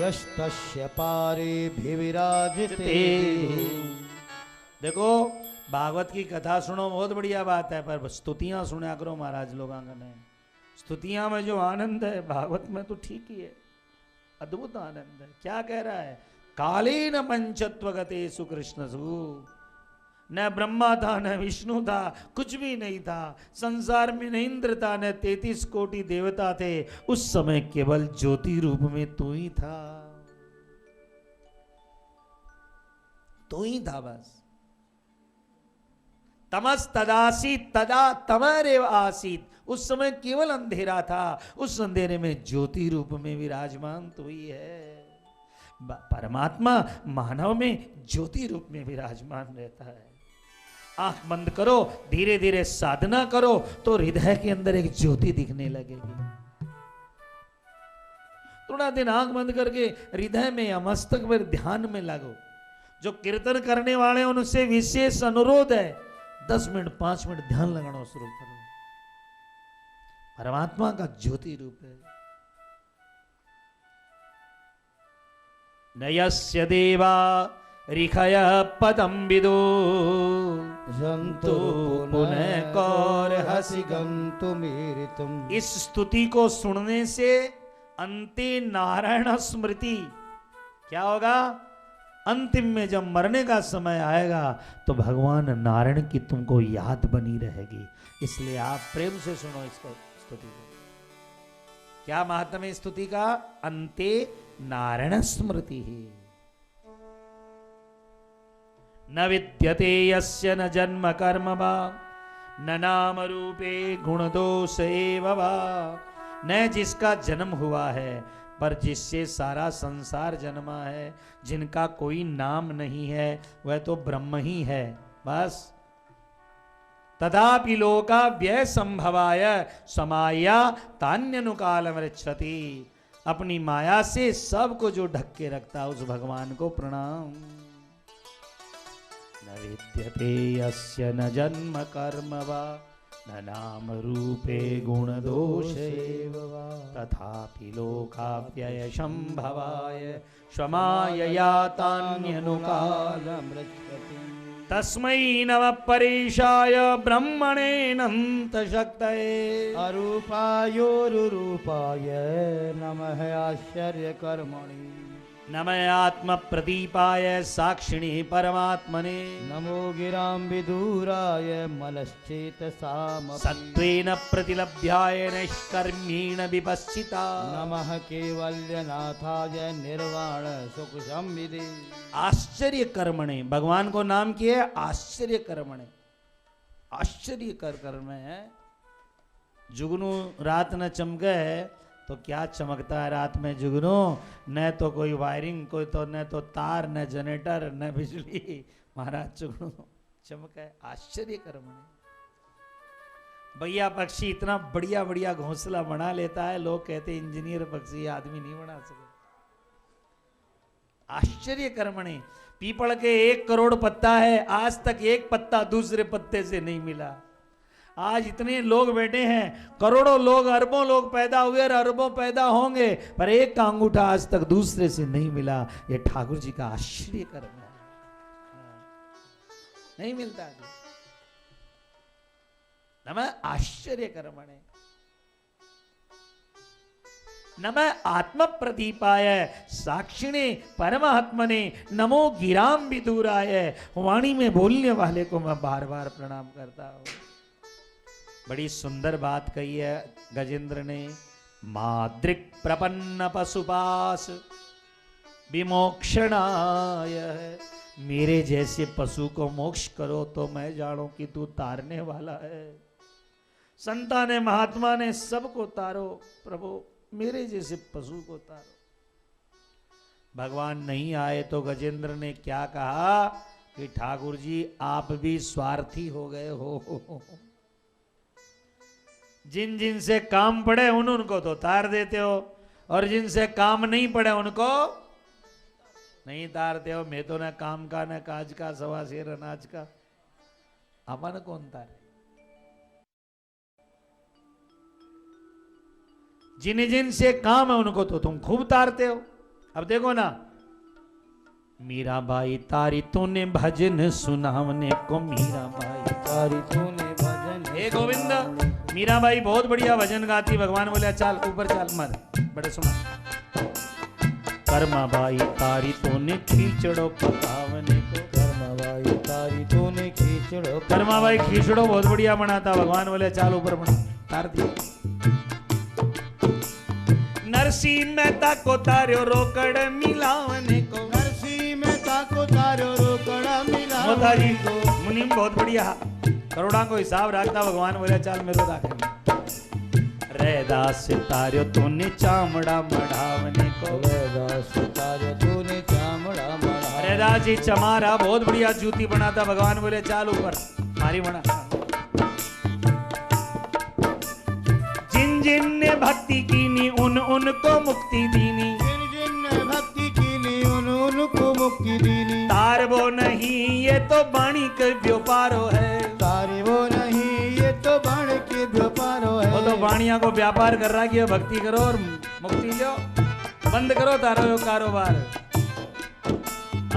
यस्तस्य पारेभिर्विराजते। देखो भागवत की कथा सुनो, बहुत बढ़िया बात है, पर स्तुतियां सुना करो महाराज लोगों ने। स्तुतियां में जो आनंद है भागवत में तो ठीक ही है, अद्भुत आनंद है। क्या कह रहा है? काले न पंचत्वगते सुकृष्णसु, न ब्रह्मा था न विष्णु था, कुछ भी नहीं था संसार में, न इंद्र था न 33 कोटि देवता थे। उस समय केवल ज्योति रूप में तू ही था, तू ही था बस। तमस तदासीत, तदा तमरेव आसीत, उस समय केवल अंधेरा था, उस अंधेरे में ज्योति रूप में विराजमान तू ही है। परमात्मा मानव में ज्योति रूप में विराजमान रहता है। आंख बंद करो, धीरे धीरे साधना करो तो हृदय के अंदर एक ज्योति दिखने लगेगी। थोड़ा दिन आंख बंद करके हृदय में या मस्तक पर ध्यान में लगो। जो कीर्तन करने वाले उनसे विशेष अनुरोध है, 10 मिनट 5 मिनट ध्यान लगाना शुरू करो। परमात्मा का ज्योति रूप है। नयस्य देवा ऋषय पदम विदो जंतु पुनः कौरहसि गन्तुमीरितम्। इस स्तुति को सुनने से अंते नारायण स्मृति क्या होगा? अंतिम में जब मरने का समय आएगा तो भगवान नारायण की तुमको याद बनी रहेगी। इसलिए आप प्रेम से सुनो इसको, स्तुति को। क्या महात्म्य है स्तुति का? अंते नारायण स्मृति ही। न विद्यते यस्य न जन्म कर्म वा न नाम रूपे गुण दोष एव वा। न जिसका जन्म हुआ है पर जिससे सारा संसार जन्मा है, जिनका कोई नाम नहीं है, वह तो ब्रह्म ही है बस। तथापि लोका व्यय संभवाय समाया तान्यनुकाल मृच्छति। अपनी माया से सबको जो ढक के रखता है उस भगवान को प्रणाम। न विद्यते यस्य न जन्म कर्म वा न नाम रूपे गुण दोषेव वा तथापि लोकाप्यय संभवाय स्वमायया तान्यनुकालमृच्छति। तस्मै नमः परेशाय ब्रह्मणे नन्त शक्तये अरूपायोरुरूपाय नमः आश्चर्य कर्मणि। नमः आत्म प्रदीपाय साक्षिणी परमात्मने नमो गिरां विदूराय मलश्चेतसाम सत्त्वेन प्रतिलभ्याय नैष्कर्म्येण विपश्चिता नमः केवल्यनाथाय निर्वाण सुख संविदे आश्चर्य कर्मणे भगवान को नाम किए आश्चर्य कर्मणे आश्चर्य कर कर्म है जुगनू रात न चमके तो क्या चमकता है रात में जुगनू न तो कोई वायरिंग कोई तो न तो तार न जनरेटर न बिजली महाराज जुगनू चमके आश्चर्य कर्मणे भैया पक्षी इतना बढ़िया बढ़िया घोंसला बना लेता है लोग कहते इंजीनियर पक्षी आदमी नहीं बना सके आश्चर्य कर्मणे पीपल के 1 करोड़ पत्ता है आज तक एक पत्ता दूसरे पत्ते से नहीं मिला आज इतने लोग बैठे हैं करोड़ों लोग अरबों लोग पैदा हुए और अरबों पैदा होंगे पर एक का अंगूठा आज तक दूसरे से नहीं मिला ये ठाकुर जी का आश्चर्य कर्म है नहीं मिलता नमः आश्चर्य कर्मणे नमः आत्म प्रदीपाय साक्षिणे परमात्मने नमो गिराम विदूराय वाणी में बोलने वाले को मैं बार बार प्रणाम करता हूं बड़ी सुंदर बात कही है गजेंद्र ने माद्रिक प्रपन्न पशुपास विमोक्षणाय मेरे जैसे पशु को मोक्ष करो तो मैं जानू कि तू तारने वाला है संता ने महात्मा ने सबको तारो प्रभु मेरे जैसे पशु को तारो भगवान नहीं आए तो गजेंद्र ने क्या कहा कि ठाकुर जी आप भी स्वार्थी हो गए हो जिन जिन से काम पड़े उनको तो तार देते हो और जिनसे काम नहीं पड़े उनको नहीं तारते हो मैं तो न काम का न काज का सवा शेर अनाज का अपन कौन तारे जिन जिन से काम है उनको तो तुम खूब तारते हो अब देखो ना मीरा बाई तारी तूने भजन सुनावने को मीरा बाई तारी तूने भजन हे गोविंद मीरा बाई बहुत बढ़िया भजन गाती भगवान बोले चाल ऊपर चाल मत बड़े सुना कर्मा बाई तारी तूने खींचड़ो पकावने को कर्मा बाई तारी तूने खींचड़ो कर्मा बाई खींचड़ो बहुत बढ़िया बनाता भगवान बोले चाल ऊपर बना तार दिया नरसिंह मेहता को तार्यो रोकड़ मिलावने को नरसिंह मेहता को तार्यो रोकड़ मिलावने को मुनिम बहुत बढ़िया करोड़ा को हिसाब रखता भगवान बोले चाल मेरे रखे रैदास तार्यो तूने चामड़ा मढ़ावने को रैदास तार्यो तूने चामड़ा मढ़ा रैदास जी चमारा बहुत बढ़िया जूती बनाता भगवान बोले चाल ऊपर मारी बना जिन जिन ने भक्ति कीनी उन उनको मुक्ति दीनी जिन जिन ने भक्ति कीनी उन उनको मुक्ति दीनी तार वो नहीं ये तो वाणी के व्यापारो है तारे वो नहीं ये तो वाणी के व्यापारो है वो तो वाणिया को व्यापार कर रहा है कि भक्ति करो और मुक्ति लो बंद करो तारो कारोबार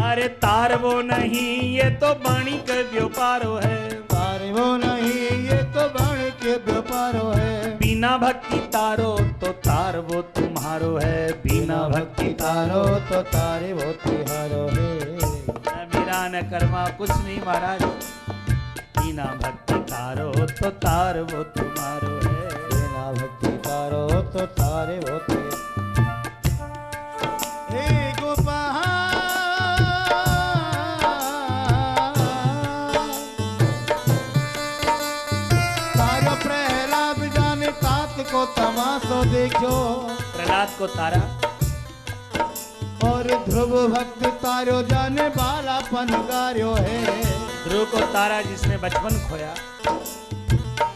अरे तार वो नहीं ये तो वाणी के व्यापारो है तारे वो नहीं ये तो वाणी के व्यापारो है बिना भक्ति तारो तो तार वो तुम्हारो है बिना भक्ति तारो तो तारे वो तुम्हारो है मेरा न कर्मा कुछ नहीं महाराज बिना भक्ति तारो तो तार वो तुम्हारो है बिना भक्ति तारो तो तारे वो हे गोपाल तारा प्रहलाद जाने तात को तमाशो देखो प्रहलाद को तारा और ध्रुव भक्त तारो जाने बालापन गार्यो है ध्रुव को तारा जिसने बचपन खोया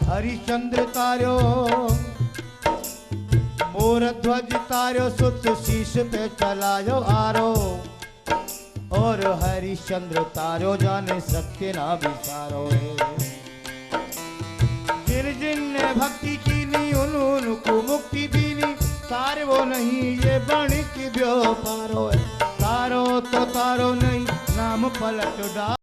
हरिश्चंद्र तारो मोर ध्वज तारो सुत शीश पे चलायो आरो और हरिश्चंद्र तारो जाने सत्य ना विसारो है जिन जिन ने भक्ति कीनी उनको मुक्ति दीनी तार वो नहीं ये वाणी की व्यापारो है तारो तो तारो नहीं नाम पलट डाल